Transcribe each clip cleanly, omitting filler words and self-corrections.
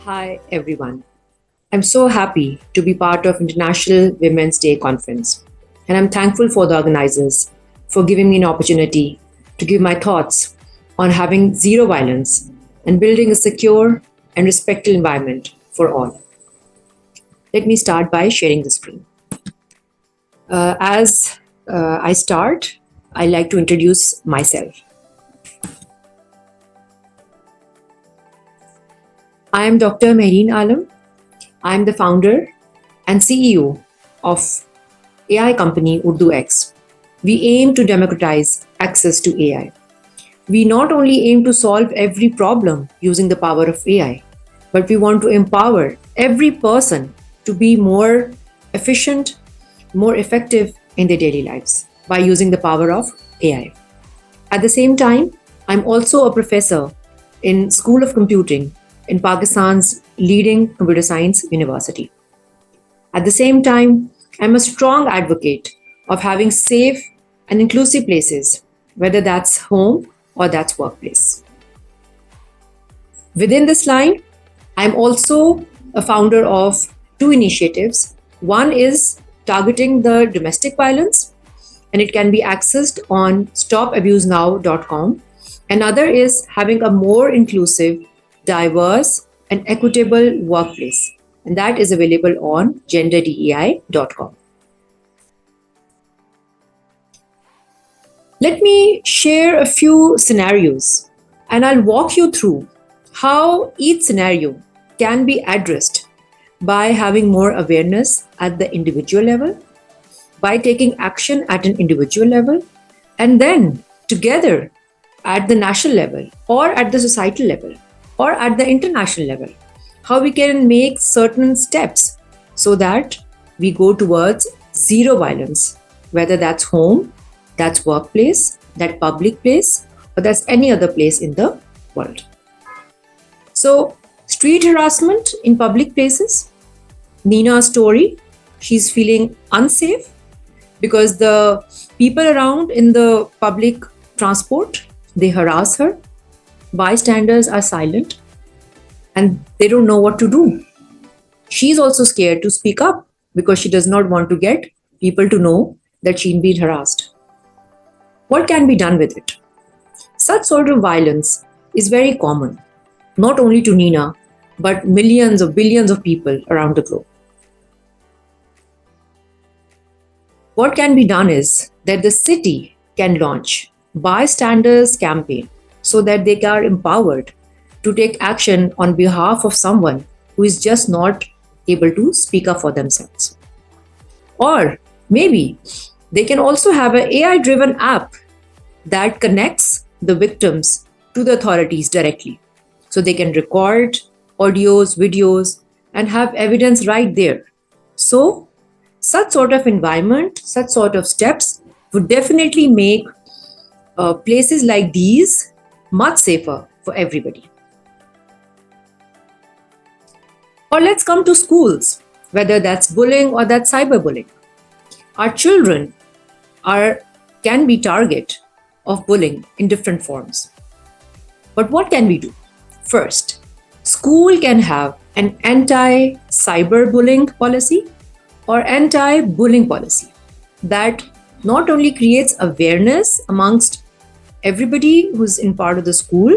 Hi, everyone. I'm so happy to be part of International Women's Day Conference, and I'm thankful for the organizers for giving me an opportunity to give my thoughts on having zero violence and building a secure and respectful environment for all. Let me start by sharing the screen. As I start, I'd like to introduce myself. I am Dr. Mehreen Alam. I am the founder and CEO of AI company UrduX. We aim to democratize access to AI. We not only aim to solve every problem using the power of AI, but we want to empower every person to be more efficient, more effective in their daily lives by using the power of AI. At the same time, I'm also a professor in School of Computing in Pakistan's leading computer science university. At the same time, I'm a strong advocate of having safe and inclusive places, whether that's home or that's workplace. Within this line, I'm also a founder of two initiatives. One is targeting the domestic violence, and it can be accessed on stopabusenow.com. Another is having a more inclusive, diverse, and equitable workplace, and that is available on genderdei.com. Let me share a few scenarios, and I'll walk you through how each scenario can be addressed by having more awareness at the individual level, by taking action at an individual level, and then together at the national level or at the societal level or at the international level, how we can make certain steps so that we go towards zero violence, whether that's home, that's workplace, that public place, or that's any other place in the world. So, street harassment in public places. Nina's story, she's feeling unsafe because the people around in the public transport, they harass her. Bystanders are silent and they don't know what to do. She's also scared to speak up because she does not want to get people to know that she's been harassed. What can be done with it? Such sort of violence is very common, not only to Nina, but millions or billions of people around the globe. What can be done is that the city can launch bystanders campaign so that they are empowered to take action on behalf of someone who is just not able to speak up for themselves. Or maybe they can also have an AI-driven app that connects the victims to the authorities directly. So they can record audios, videos, and have evidence right there. So such sort of environment, such sort of steps would definitely make places like these much safer for everybody. Or let's come to schools, whether that's bullying or that's cyberbullying. Our children can be target of bullying in different forms. But what can we do? First, school can have an anti-cyberbullying policy or anti-bullying policy that not only creates awareness amongst everybody who's in part of the school,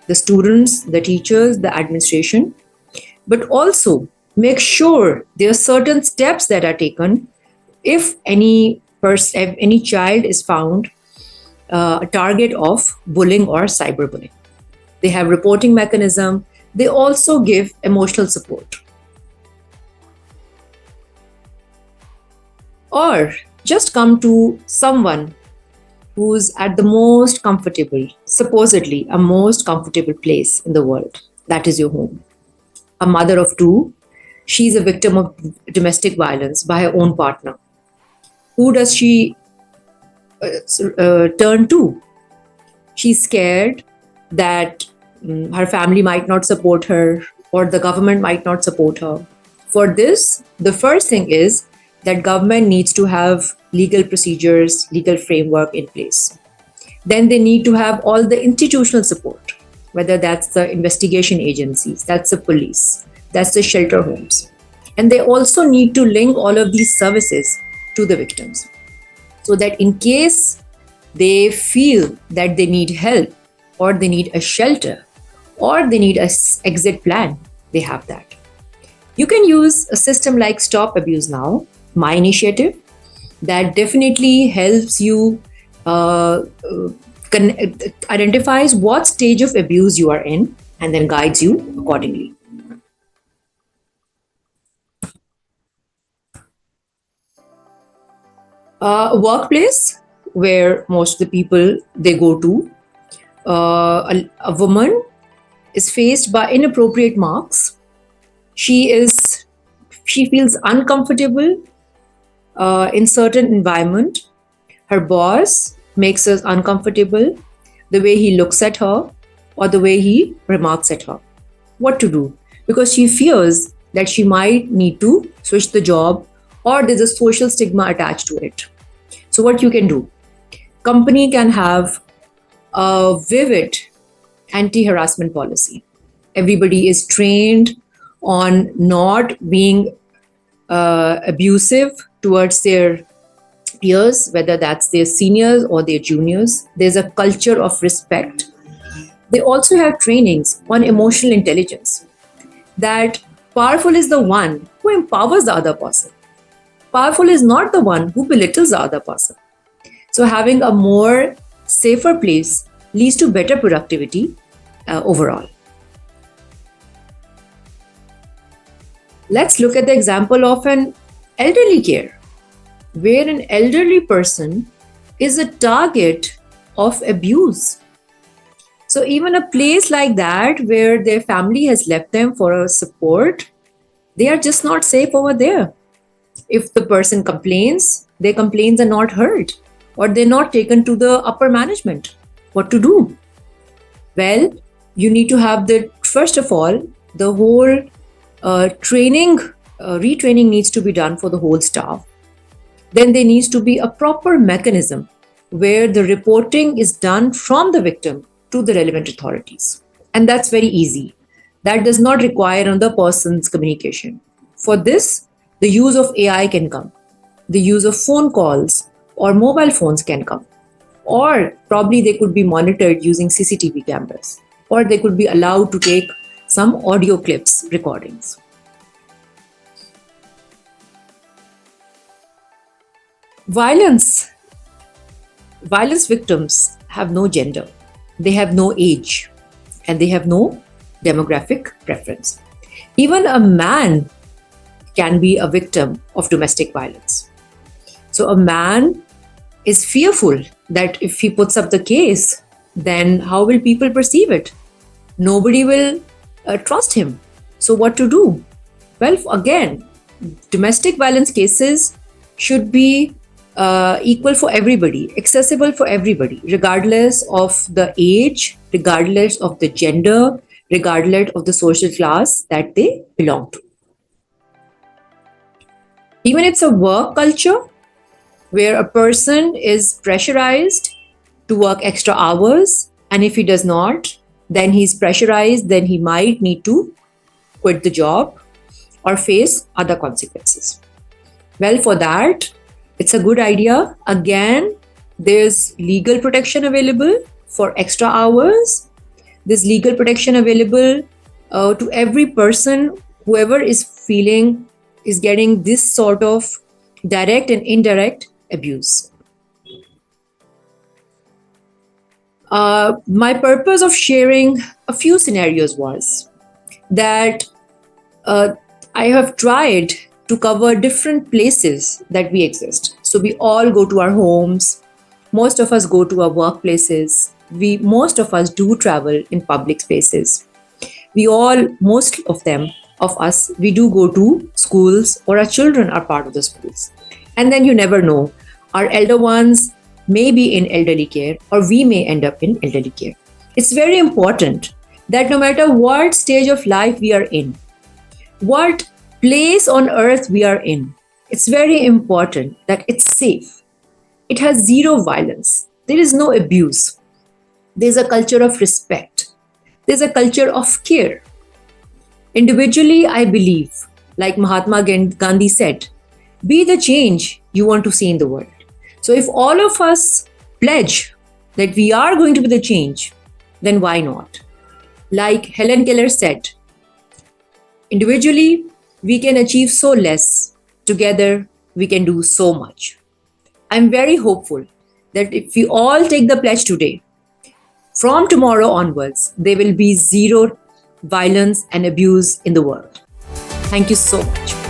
the students, the teachers, the administration, but also make sure there are certain steps that are taken if any child is found a target of bullying or cyberbullying. They have reporting mechanism. They also give emotional support. Or just come to someone who's at the most comfortable, supposedly a most comfortable place in the world. That is your home. A mother of two, she's a victim of domestic violence by her own partner. Who does she turn to? She's scared that her family might not support her or the government might not support her. For this, the first thing is that government needs to have legal procedures, legal framework in place. Then they need to have all the institutional support, whether that's the investigation agencies, that's the police, That's the shelter homes. And they also need to link all of these services to the victims so that in case they feel that they need help or they need a shelter or they need a exit plan, they have that. You can use a system like Stop Abuse Now, my initiative, that definitely helps you identifies what stage of abuse you are in and then guides you accordingly. A workplace where most of the people they go to, a woman is faced by inappropriate marks. She feels uncomfortable in certain environment. Her boss makes us uncomfortable, the way he looks at her or the way he remarks at her. What to do? Because she fears that she might need to switch the job or there's a social stigma attached to it. So what you can do? Company can have a vivid anti-harassment policy. Everybody is trained on not being abusive towards their peers, whether that's their seniors or their juniors. There's a culture of respect. They also have trainings on emotional intelligence, that powerful is the one who empowers the other person. Powerful is not the one who belittles the other person. So having a more safer place leads to better productivity overall. Let's look at the example of an elderly care, where an elderly person is a target of abuse. So even a place like that where their family has left them for a support, they are just not safe over there. If the person complains, their complaints are not heard or they're not taken to the upper management. What to do? Well, you need to have first of all, the whole retraining needs to be done for the whole staff. Then there needs to be a proper mechanism where the reporting is done from the victim to the relevant authorities. And that's very easy. That does not require another person's communication. For this, the use of AI can come. The use of phone calls or mobile phones can come. Or probably they could be monitored using CCTV cameras. Or they could be allowed to take some audio clips, recordings. Violence victims have no gender, they have no age, and they have no demographic preference. Even a man can be a victim of domestic violence. So a man is fearful that if he puts up the case, then how will people perceive it? Nobody will trust him. So what to do? Well, again, domestic violence cases should be equal for everybody, accessible for everybody, regardless of the age, regardless of the gender, regardless of the social class that they belong to. Even it's a work culture where a person is pressurized to work extra hours, and if he does not, then he's pressurized, then he might need to quit the job or face other consequences. Well, for that, it's a good idea. Again, there's legal protection available for extra hours. There's legal protection available to every person, whoever is getting this sort of direct and indirect abuse. My purpose of sharing a few scenarios was that I have tried to cover different places that we exist. So we all go to our homes. Most of us go to our workplaces. Most of us do travel in public spaces. Most of us, we do go to schools, or our children are part of the schools. And then you never know. Our elder ones may be in elderly care, or we may end up in elderly care. It's very important that no matter what stage of life we are in, what place on earth we are in, it's very important that it's safe. It has zero violence. There is no abuse. There's a culture of respect. There's a culture of care. Individually, I believe, like Mahatma Gandhi said, be the change you want to see in the world. So if all of us pledge that we are going to be the change, then why not? Like Helen Keller said, individually, we can achieve so less. Together, we can do so much. I'm very hopeful that if we all take the pledge today, from tomorrow onwards, there will be zero violence and abuse in the world. Thank you so much.